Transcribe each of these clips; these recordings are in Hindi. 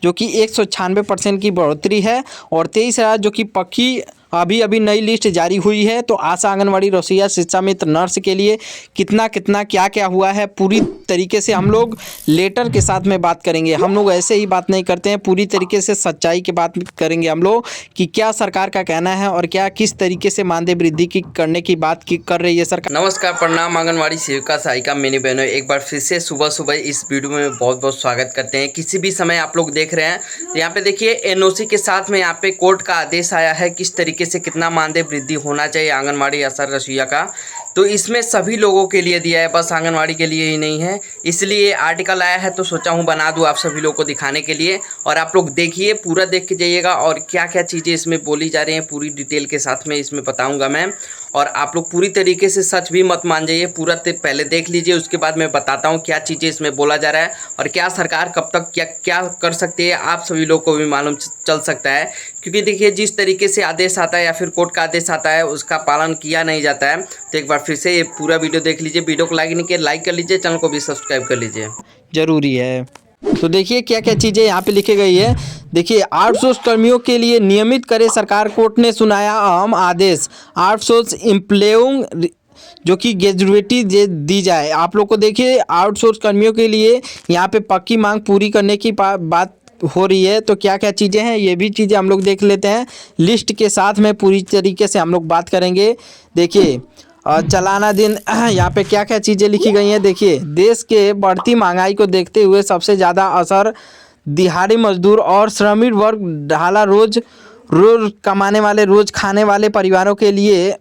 जो कि 196% की बढ़ोतरी है। और 23,000 जो कि पक्की अभी अभी नई लिस्ट जारी हुई है। तो आशा, आंगनवाड़ी, रसोइया, शिक्षा मित्र, नर्स के लिए कितना कितना क्या क्या हुआ है पूरी तरीके से हम लोग लेटर के साथ में बात करेंगे। हम लोग ऐसे ही बात नहीं करते हैं, पूरी तरीके से सच्चाई की बात करेंगे हम लोग कि क्या सरकार का कहना है और क्या किस तरीके से मानदेय वृद्धि की करने की बात कर रही है सरकार। नमस्कार, प्रणाम आंगनवाड़ी सेविका, सहायिका, मेरी बहनों, एक बार फिर से सुबह सुबह इस वीडियो में बहुत बहुत स्वागत करते हैं। किसी भी समय आप लोग देख रहे हैं तो यहाँ पे देखिए एनओसी के साथ में यहाँ पे कोर्ट का आदेश आया है किस तरीके से कितना मानदेय वृद्धि होना चाहिए आंगनवाड़ी, आशा, रसोइया का। तो इसमें सभी लोगों के लिए दिया है, बस आंगनवाड़ी के लिए ही नहीं है। इसलिए आर्टिकल आया है तो सोचा हूँ बना दूँ आप सभी लोगों को दिखाने के लिए। और आप लोग देखिए, पूरा देख के जाइएगा और क्या क्या चीज़ें इसमें बोली जा रही हैं पूरी डिटेल के साथ में इसमें बताऊँगा मैं। और आप लोग पूरी तरीके से सच भी मत मान जाइए, पूरा पहले देख लीजिए, उसके बाद मैं बताता हूँ क्या चीज़ें इसमें बोला जा रहा है और क्या सरकार कब तक क्या क्या कर सकती है, आप सभी लोग को भी मालूम चल सकता है। क्योंकि देखिए जिस तरीके से आदेश आता है या फिर कोर्ट का आदेश आता है उसका पालन किया नहीं जाता है। तो एक बार फिर से ये पूरा वीडियो देख लीजिए, वीडियो को लाइक नहीं किया लाइक कर लीजिए, चैनल को भी सब्सक्राइब कर लीजिए, जरूरी है। तो देखिए क्या क्या चीज़ें यहाँ पे लिखी गई है। देखिए 800 कर्मियों के लिए नियमित करे सरकार, कोर्ट ने सुनाया अहम आदेश। 800 एम्प्लॉइंग जो कि ग्रेजुएटी दी जाए। आप लोग को देखिए आउटसोर्स कर्मियों के लिए यहाँ पे पक्की मांग पूरी करने की बात हो रही है। तो क्या क्या चीज़ें हैं ये भी चीज़ें हम लोग देख लेते हैं, लिस्ट के साथ में पूरी तरीके से हम लोग बात करेंगे। देखिए चलाना दिन यहाँ पे क्या क्या चीज़ें लिखी गई हैं। देखिए देश के बढ़ती महंगाई को देखते हुए सबसे ज़्यादा असर दिहाड़ी मजदूर और श्रमिक वर्ग ढाला, रोज रोज कमाने वाले, रोज खाने वाले परिवारों के लिए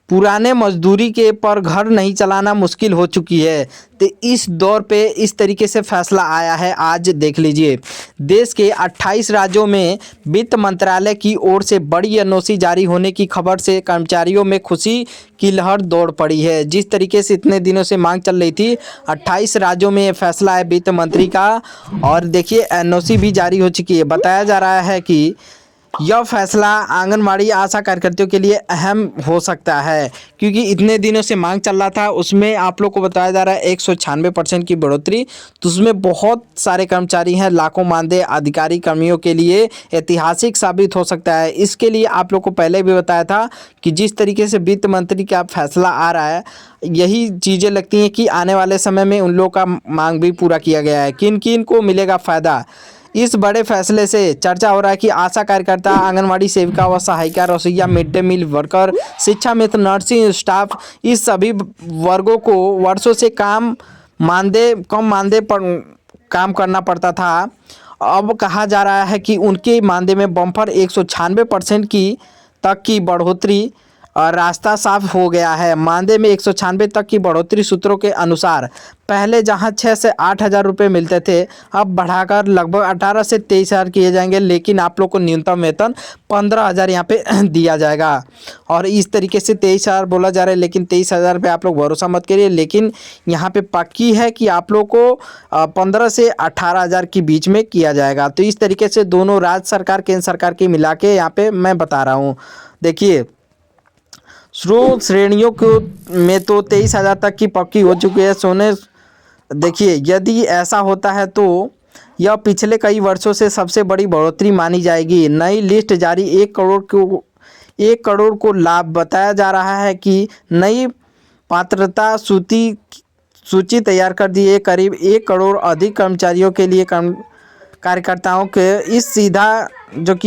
पुराने मजदूरी के पर घर नहीं चलाना मुश्किल हो चुकी है। तो इस दौर पे इस तरीके से फैसला आया है। आज देख लीजिए, देश के 28 राज्यों में वित्त मंत्रालय की ओर से बड़ी एनओसी जारी होने की खबर से कर्मचारियों में खुशी की लहर दौड़ पड़ी है। जिस तरीके से इतने दिनों से मांग चल रही थी, 28 राज्यों में ये फैसला है वित्त मंत्री का। और देखिए एनओसी भी जारी हो चुकी है। बताया जा रहा है कि यह फैसला आंगनवाड़ी आशा कार्यकर्ताओं के लिए अहम हो सकता है, क्योंकि इतने दिनों से मांग चल रहा था। उसमें आप लोग को बताया जा रहा है 196% की बढ़ोतरी। तो उसमें बहुत सारे कर्मचारी हैं, लाखों मानदेय अधिकारी कर्मियों के लिए ऐतिहासिक साबित हो सकता है। इसके लिए आप लोग को पहले भी बताया था कि जिस तरीके से वित्त मंत्री का फैसला आ रहा है, यही चीज़ें लगती हैं कि आने वाले समय में उन लोगों का मांग भी पूरा किया गया है। किन किन को मिलेगा फ़ायदा, इस बड़े फैसले से चर्चा हो रहा है कि आशा कार्यकर्ता, आंगनवाड़ी सेविका व सहायिका, रसोइया, मिड डे मील वर्कर, शिक्षा मित्र, नर्सिंग स्टाफ, इस सभी वर्गों को वर्षों से कम मानदेय पर काम करना पड़ता था। अब कहा जा रहा है कि उनके मानदेय में बम्पर 196% की तक की बढ़ोतरी रास्ता साफ हो गया है। मानदेय में 196 तक की बढ़ोतरी सूत्रों के अनुसार पहले जहां 6 से 8 हज़ार रुपये मिलते थे, अब बढ़ाकर लगभग 18 से 23 हज़ार किए जाएंगे। लेकिन आप लोग को न्यूनतम वेतन 15 हज़ार यहाँ पे दिया जाएगा। और इस तरीके से 23 हज़ार बोला जा रहा है, लेकिन 23 हज़ार पे आप लोग भरोसा मत करिए। लेकिन यहाँ पे पक्की है कि आप लोग को 15 से 18 हज़ार के बीच में किया जाएगा। तो इस तरीके से दोनों राज्य सरकार, केंद्र सरकार की मिला के यहाँ पे मैं बता रहा हूँ। देखिए शुरू श्रेणियों को में तो 23 हज़ार तक की पक्की हो चुकी है। सोने देखिए यदि ऐसा होता है तो यह पिछले कई वर्षों से सबसे बड़ी बढ़ोतरी मानी जाएगी। नई लिस्ट जारी 1 करोड़ को लाभ। बताया जा रहा है कि नई पात्रता सूची तैयार कर दी है। करीब 1 करोड़ अधिक कर्मचारियों के लिए कार्यकर्ताओं के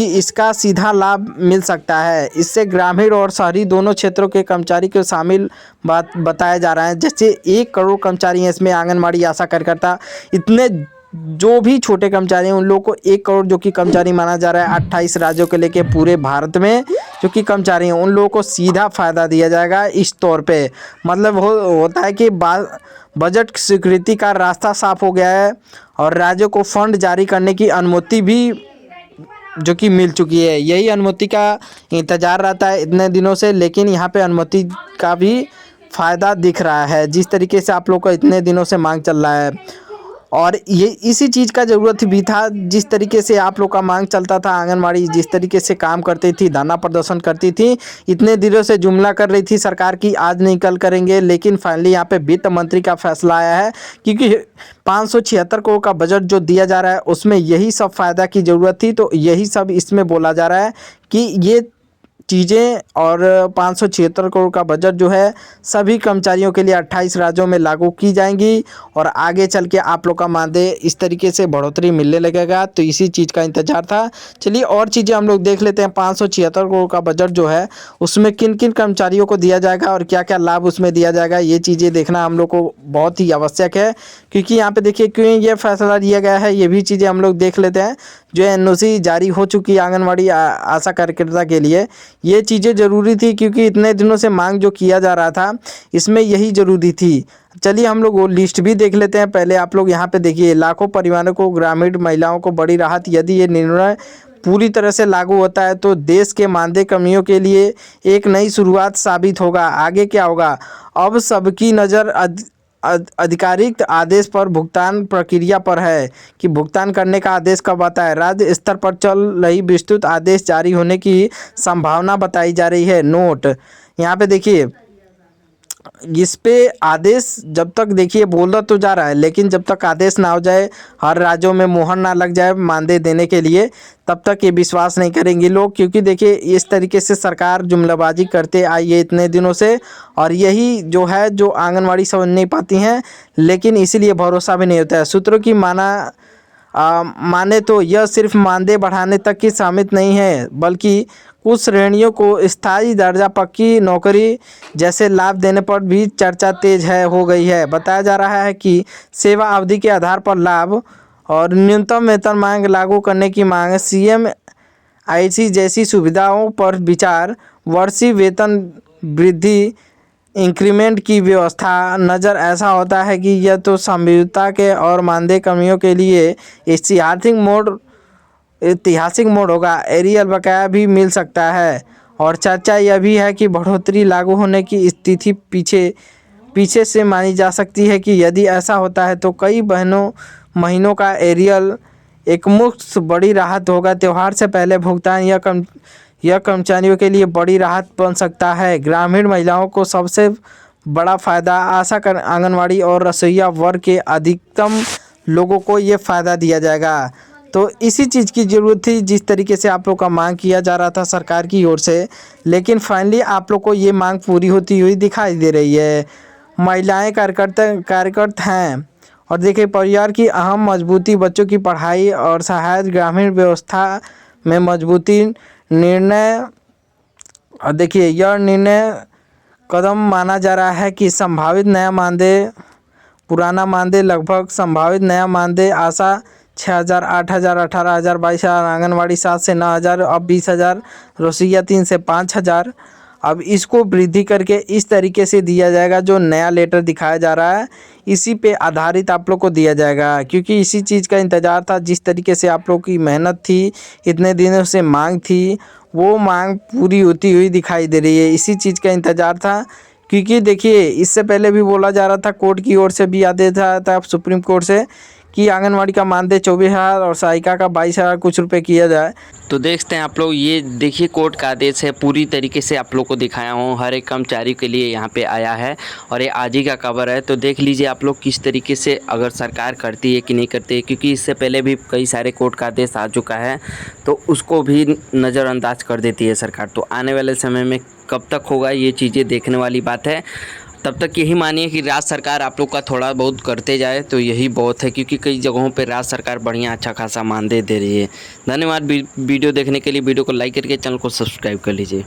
इसका सीधा लाभ मिल सकता है। इससे ग्रामीण और शहरी दोनों क्षेत्रों के कर्मचारी को शामिल बताया जा रहा है। जैसे 1 करोड़ कर्मचारी हैं इसमें, आंगनवाड़ी आशा कार्यकर्ता, इतने जो भी छोटे कर्मचारी हैं उन लोगों को 1 करोड़ जो कि कर्मचारी माना जा रहा है 28 राज्यों के लेके पूरे भारत में जो कि कर्मचारी हैं उन लोगों को सीधा फ़ायदा दिया जाएगा इस तौर पे। मतलब होता है कि बजट स्वीकृति का रास्ता साफ हो गया है और राज्यों को फंड जारी करने की अनुमति भी जो कि मिल चुकी है। यही अनुमति का इंतज़ार रहता है इतने दिनों से, लेकिन यहाँ पे अनुमति का भी फ़ायदा दिख रहा है जिस तरीके से आप लोग का इतने दिनों से मांग चल रहा है। और ये इसी चीज़ का ज़रूरत भी था। जिस तरीके से आप लोग का मांग चलता था, आंगनवाड़ी जिस तरीके से काम करती थी, धरना प्रदर्शन करती थी, इतने दिनों से जुमला कर रही थी सरकार की आज नहीं कल करेंगे, लेकिन फाइनली यहाँ पे वित्त मंत्री का फैसला आया है। क्योंकि 576 करोड़ का बजट जो दिया जा रहा है उसमें यही सब फ़ायदा की ज़रूरत थी, तो यही सब इसमें बोला जा रहा है कि ये चीज़ें और 576 करोड़ का बजट जो है सभी कर्मचारियों के लिए 28 राज्यों में लागू की जाएंगी और आगे चल के आप लोग का मानदेय इस तरीके से बढ़ोतरी मिलने लगेगा। तो इसी चीज़ का इंतजार था। चलिए और चीज़ें हम लोग देख लेते हैं। 576 करोड़ का बजट जो है उसमें किन किन कर्मचारियों को दिया जाएगा और क्या क्या लाभ उसमें दिया जाएगा, ये चीज़ें देखना हम लोग को बहुत ही आवश्यक है। क्योंकि यहाँ पे देखिए क्यों ये फैसला लिया गया है, ये भी चीज़ें हम लोग देख लेते हैं। जो एनओसी जारी हो चुकी है आंगनवाड़ी आशा कार्यकर्ता के लिए, ये चीज़ें ज़रूरी थी क्योंकि इतने दिनों से मांग जो किया जा रहा था इसमें यही ज़रूरी थी। चलिए हम लोग वो लिस्ट भी देख लेते हैं। पहले आप लोग यहाँ पे देखिए, लाखों परिवारों को, ग्रामीण महिलाओं को बड़ी राहत। यदि ये निर्णय पूरी तरह से लागू होता है तो देश के मानदेय कर्मियों के लिए एक नई शुरुआत साबित होगा। आगे क्या होगा, अब सबकी नज़र आधिकारिक आदेश पर भुगतान प्रक्रिया पर है कि भुगतान करने का आदेश कब आता है। राज्य स्तर पर चल रही विस्तृत आदेश जारी होने की संभावना बताई जा रही है। नोट यहाँ पे देखिए, इस पे आदेश जब तक देखिए बोला तो जा रहा है, लेकिन जब तक आदेश ना हो जाए, हर राज्यों में मोहर ना लग जाए मानदेय देने के लिए, तब तक ये विश्वास नहीं करेंगे लोग। क्योंकि देखिए इस तरीके से सरकार जुमलाबाजी करते आई है इतने दिनों से, और यही जो है जो आंगनवाड़ी समझ नहीं पाती हैं, लेकिन इसीलिए भरोसा भी नहीं होता है। सूत्रों की माने तो यह सिर्फ मानदेय बढ़ाने तक ही सीमित नहीं है, बल्कि कुछ श्रेणियों को स्थायी दर्जा, पक्की नौकरी जैसे लाभ देने पर भी चर्चा तेज हो गई है। बताया जा रहा है कि सेवा अवधि के आधार पर लाभ और न्यूनतम वेतन मांग लागू करने की मांग, सीएम आईसी जैसी सुविधाओं पर विचार, वार्षिक वेतन वृद्धि, इंक्रीमेंट की व्यवस्था। नज़र ऐसा होता है कि यह तो समझौता के और मानदेय कर्मियों के लिए ऐतिहासिक मोड़ होगा। एरियल बकाया भी मिल सकता है। और चर्चा यह भी है कि बढ़ोतरी लागू होने की स्थिति पीछे से मानी जा सकती है कि यदि ऐसा होता है तो कई महीनों का एरियल एक मुफ्त बड़ी राहत होगा। त्यौहार से पहले भुगतान यह कर्मचारियों के लिए बड़ी राहत बन सकता है। ग्रामीण महिलाओं को सबसे बड़ा फ़ायदा, आंगनवाड़ी और रसोइया वर्ग के अधिकतम लोगों को ये फ़ायदा दिया जाएगा। तो इसी चीज़ की ज़रूरत थी, जिस तरीके से आप लोग का मांग किया जा रहा था सरकार की ओर से, लेकिन फाइनली आप लोग को ये मांग पूरी होती हुई दिखाई दे रही है। महिलाएं कार्यरत हैं और देखिए परिवार की अहम मजबूती, बच्चों की पढ़ाई और सहायता, ग्रामीण व्यवस्था में मजबूती। निर्णय और देखिए यह निर्णय कदम माना जा रहा है कि संभावित नया मानदेय, पुराना मानदेय लगभग, संभावित नया मानदेय आशा 6,000, 8,000, 18,000, 22,000, आंगनवाड़ी 7 से 9,000, अब 20,000, रसोइया 3 से 5,000। अब इसको वृद्धि करके इस तरीके से दिया जाएगा। जो नया लेटर दिखाया जा रहा है इसी पे आधारित आप लोग को दिया जाएगा, क्योंकि इसी चीज़ का इंतज़ार था। जिस तरीके से आप लोग की मेहनत थी, इतने दिनों से मांग थी, वो मांग पूरी होती हुई दिखाई दे रही है। इसी चीज़ का इंतज़ार था। क्योंकि देखिए इससे पहले भी बोला जा रहा था, कोर्ट की ओर से भी आदेश आया था सुप्रीम कोर्ट से कि आंगनवाड़ी का मानदेय 24,000 और सहायिका का 22,000 कुछ रुपए किया जाए। तो देखते हैं आप लोग, ये देखिए कोर्ट का आदेश है, पूरी तरीके से आप लोग को दिखाया हूँ, हर एक कर्मचारी के लिए यहाँ पे आया है और ये आज ही का खबर है। तो देख लीजिए आप लोग किस तरीके से अगर सरकार करती है कि नहीं करती है, क्योंकि इससे पहले भी कई सारे कोर्ट का आदेश आ चुका है तो उसको भी नज़रअंदाज कर देती है सरकार। तो आने वाले समय में कब तक होगा ये चीज़ें देखने वाली बात है। तब तक यही मानिए कि राज्य सरकार आप लोग का थोड़ा बहुत करते जाए तो यही बहुत है, क्योंकि कई जगहों पे राज्य सरकार बढ़िया अच्छा खासा मानदेय दे रही है। धन्यवाद वीडियो देखने के लिए। वीडियो को लाइक करके चैनल को सब्सक्राइब कर लीजिए।